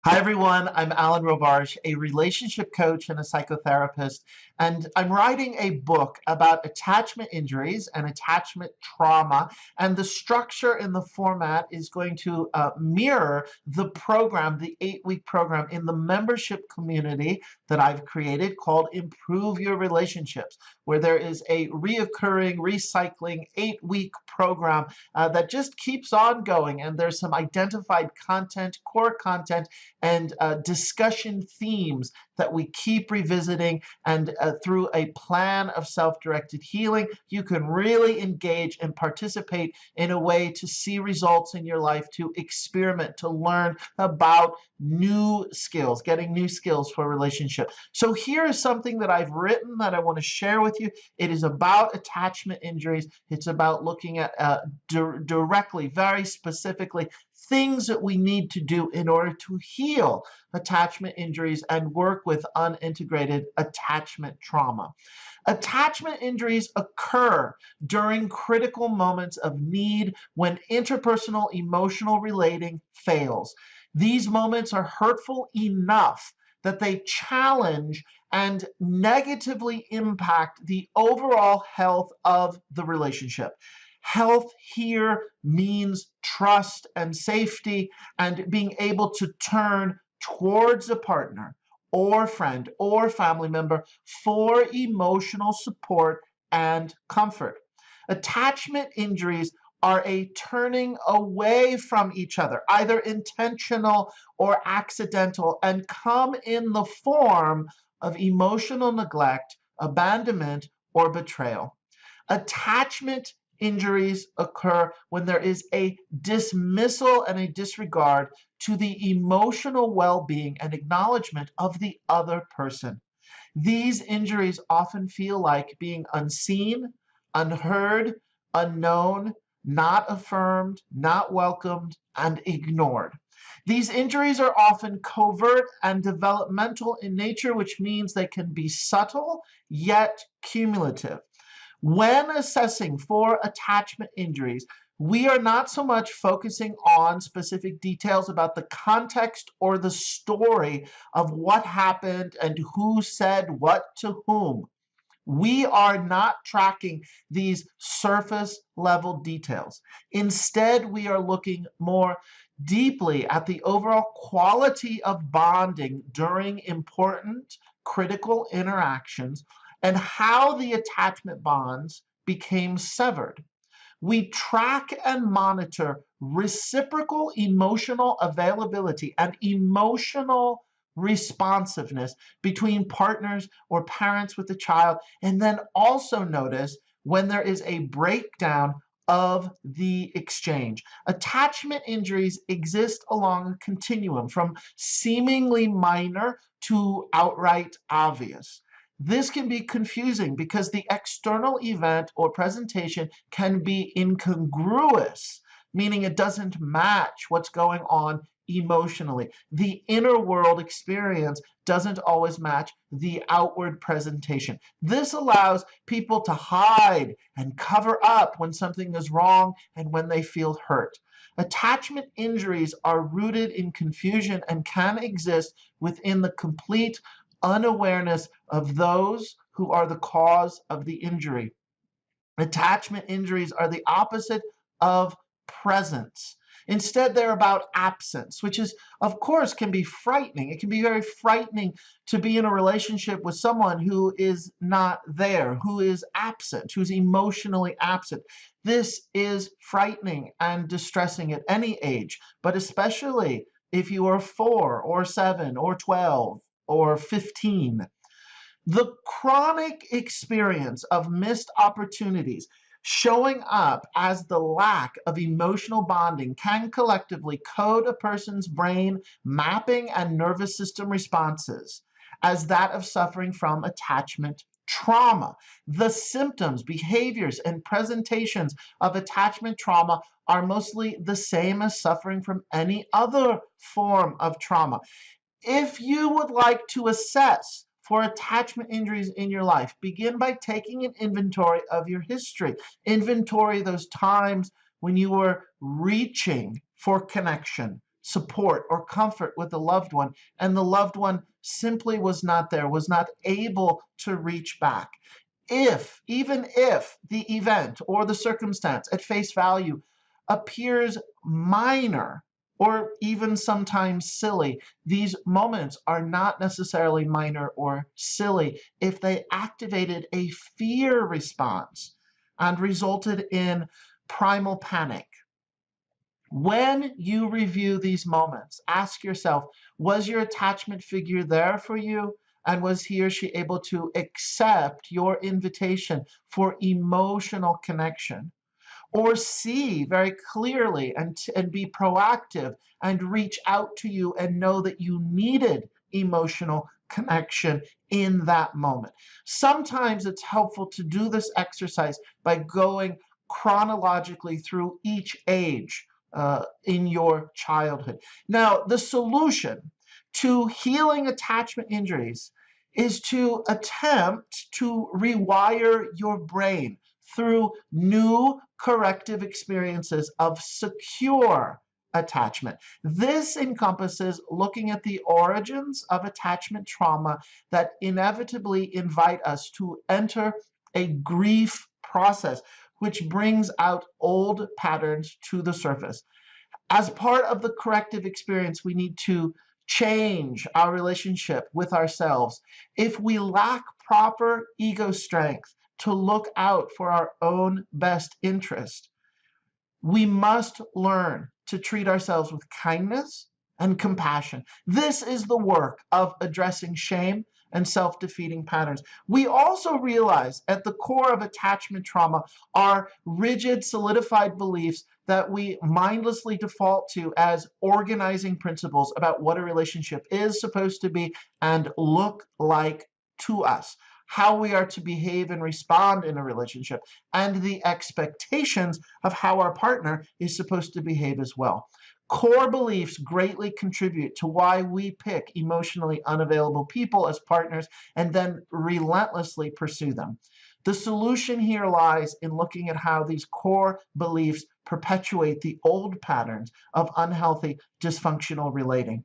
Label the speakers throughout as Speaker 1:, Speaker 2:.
Speaker 1: Hi, everyone. I'm Alan Robarge, a relationship coach and a psychotherapist, and I'm writing a book about attachment injuries and attachment trauma. And the structure in the format is going to mirror the program, the 8-week program in the membership community that I've created called Improve Your Relationships, where there is a reoccurring, recycling 8-week program that just keeps on going. And there's some identified content, core content and discussion themes that we keep revisiting. And through a plan of self-directed healing, you can really engage and participate in a way to see results in your life, to experiment, to learn about new skills, getting new skills for relationship. So here is something that I've written that I want to share with you. It is about attachment injuries. It's about looking at directly, very specifically, things that we need to do in order to heal attachment injuries and work with unintegrated attachment trauma. Attachment injuries occur during critical moments of need when interpersonal emotional relating fails. These moments are hurtful enough that they challenge and negatively impact the overall health of the relationship. Health here means trust and safety and being able to turn towards a partner or friend or family member for emotional support and comfort. Attachment injuries are a turning away from each other, either intentional or accidental, and come in the form of emotional neglect, abandonment, or betrayal. Attachment injuries occur when there is a dismissal and a disregard to the emotional well-being and acknowledgement of the other person. These injuries often feel like being unseen, unheard, unknown, not affirmed, not welcomed, and ignored. These injuries are often covert and developmental in nature, which means they can be subtle yet cumulative. When assessing for attachment injuries, we are not so much focusing on specific details about the context or the story of what happened and who said what to whom. We are not tracking these surface level details. Instead, we are looking more deeply at the overall quality of bonding during important, critical interactions and how the attachment bonds became severed. We track and monitor reciprocal emotional availability and emotional responsiveness between partners or parents with the child, and then also notice when there is a breakdown of the exchange. Attachment injuries exist along a continuum from seemingly minor to outright obvious. This can be confusing because the external event or presentation can be incongruous, meaning it doesn't match what's going on emotionally. The inner world experience doesn't always match the outward presentation. This allows people to hide and cover up when something is wrong and when they feel hurt. Attachment injuries are rooted in confusion and can exist within the complete unawareness of those who are the cause of the injury. Attachment injuries are the opposite of presence. Instead, they're about absence, which is, of course, can be frightening. It can be very frightening to be in a relationship with someone who is not there, who is absent, who's emotionally absent. This is frightening and distressing at any age, but especially if you are 4 or 7 or 12 or 15. The chronic experience of missed opportunities showing up as the lack of emotional bonding can collectively code a person's brain mapping and nervous system responses as that of suffering from attachment trauma. The symptoms, behaviors, and presentations of attachment trauma are mostly the same as suffering from any other form of trauma. If you would like to assess for attachment injuries in your life, begin by taking an inventory of your history. Inventory those times when you were reaching for connection, support or comfort with a loved one, and the loved one simply was not there, was not able to reach back. Even if the event or the circumstance at face value appears minor or even sometimes silly, these moments are not necessarily minor or silly if they activated a fear response and resulted in primal panic. When you review these moments, ask yourself, was your attachment figure there for you? And was he or she able to accept your invitation for emotional connection? Or see very clearly and be proactive and reach out to you and know that you needed emotional connection in that moment. Sometimes it's helpful to do this exercise by going chronologically through each age in your childhood. Now, the solution to healing attachment injuries is to attempt to rewire your brain through new corrective experiences of secure attachment. This encompasses looking at the origins of attachment trauma that inevitably invite us to enter a grief process, which brings out old patterns to the surface. As part of the corrective experience, we need to change our relationship with ourselves. If we lack proper ego strength to look out for our own best interest, we must learn to treat ourselves with kindness and compassion. This is the work of addressing shame and self-defeating patterns. We also realize at the core of attachment trauma are rigid, solidified beliefs that we mindlessly default to as organizing principles about what a relationship is supposed to be and look like to us, how we are to behave and respond in a relationship, and the expectations of how our partner is supposed to behave as well. Core beliefs greatly contribute to why we pick emotionally unavailable people as partners and then relentlessly pursue them. The solution here lies in looking at how these core beliefs perpetuate the old patterns of unhealthy, dysfunctional relating.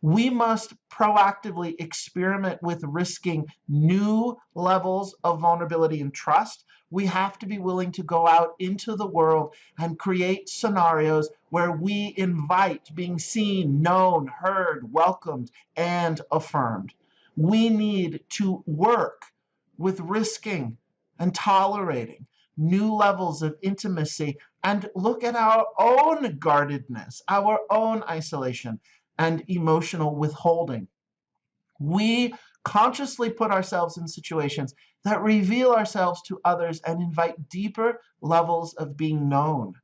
Speaker 1: We must proactively experiment with risking new levels of vulnerability and trust. We have to be willing to go out into the world and create scenarios where we invite being seen, known, heard, welcomed, and affirmed. We need to work with risking and tolerating new levels of intimacy and look at our own guardedness, our own isolation, and emotional withholding. We consciously put ourselves in situations that reveal ourselves to others and invite deeper levels of being known.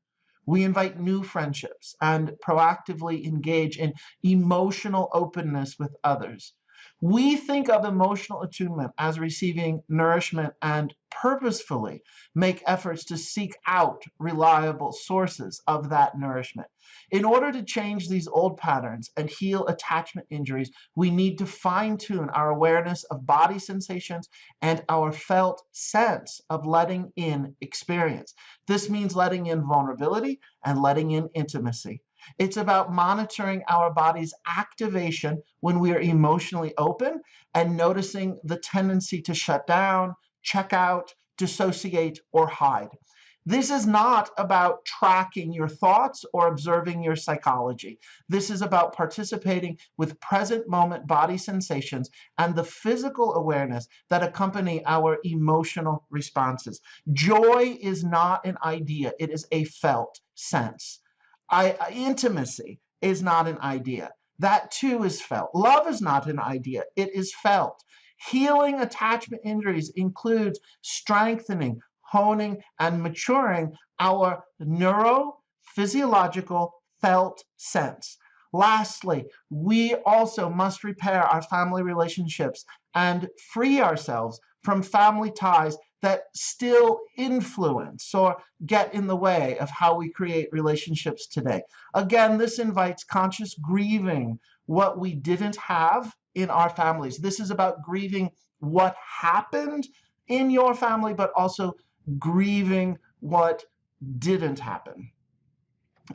Speaker 1: We invite new friendships and proactively engage in emotional openness with others. We think of emotional attunement as receiving nourishment and purposefully make efforts to seek out reliable sources of that nourishment. In order to change these old patterns and heal attachment injuries, we need to fine-tune our awareness of body sensations and our felt sense of letting in experience. This means letting in vulnerability and letting in intimacy. It's about monitoring our body's activation when we are emotionally open and noticing the tendency to shut down, check out, dissociate, or hide. This is not about tracking your thoughts or observing your psychology. This is about participating with present moment body sensations and the physical awareness that accompany our emotional responses. Joy is not an idea, it is a felt sense. Intimacy is not an idea. That too is felt. Love is not an idea, it is felt. Healing attachment injuries includes strengthening, honing, and maturing our neurophysiological felt sense. Lastly, we also must repair our family relationships and free ourselves from family ties that still influence or get in the way of how we create relationships today. Again, this invites conscious grieving what we didn't have in our families. This is about grieving what happened in your family, but also grieving what didn't happen.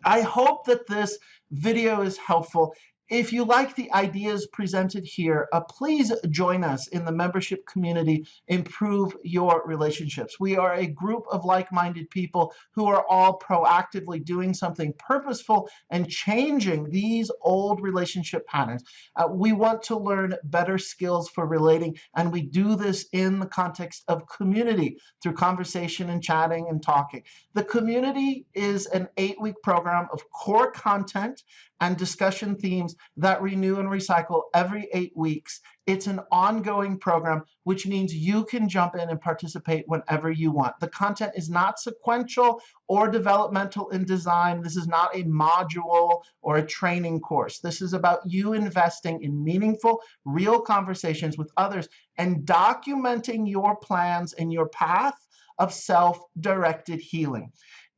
Speaker 1: I hope that this video is helpful. If you like the ideas presented here, please join us in the membership community, Improve Your Relationships. We are a group of like-minded people who are all proactively doing something purposeful and changing these old relationship patterns. We want to learn better skills for relating, and we do this in the context of community through conversation and chatting and talking. The community is an 8-week program of core content and discussion themes that renew and recycle every 8 weeks. It's an ongoing program, which means you can jump in and participate whenever you want. The content is not sequential or developmental in design. This is not a module or a training course. This is about you investing in meaningful, real conversations with others and documenting your plans and your path of self-directed healing.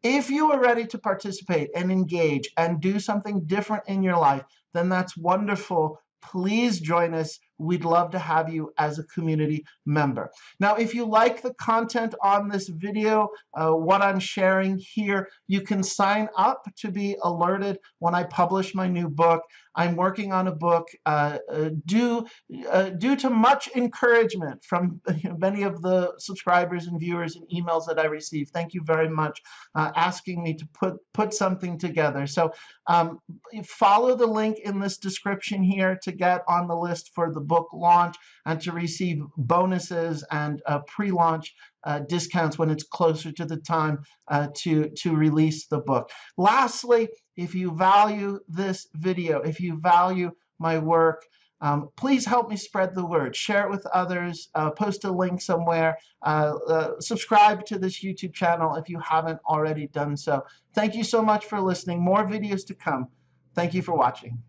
Speaker 1: If you are ready to participate and engage and do something different in your life, then that's wonderful. Please join us. We'd love to have you as a community member. Now, if you like the content on this video, what I'm sharing here, you can sign up to be alerted when I publish my new book. I'm working on a book due to much encouragement from many of the subscribers and viewers and emails that I receive. Thank you very much asking me to put something together. So follow the link in this description here to get on the list for the book launch and to receive bonuses and pre-launch discounts when it's closer to the time to release the book. Lastly, if you value this video, if you value my work, please help me spread the word. Share it with others, post a link somewhere, subscribe to this YouTube channel if you haven't already done so. Thank you so much for listening. More videos to come. Thank you for watching.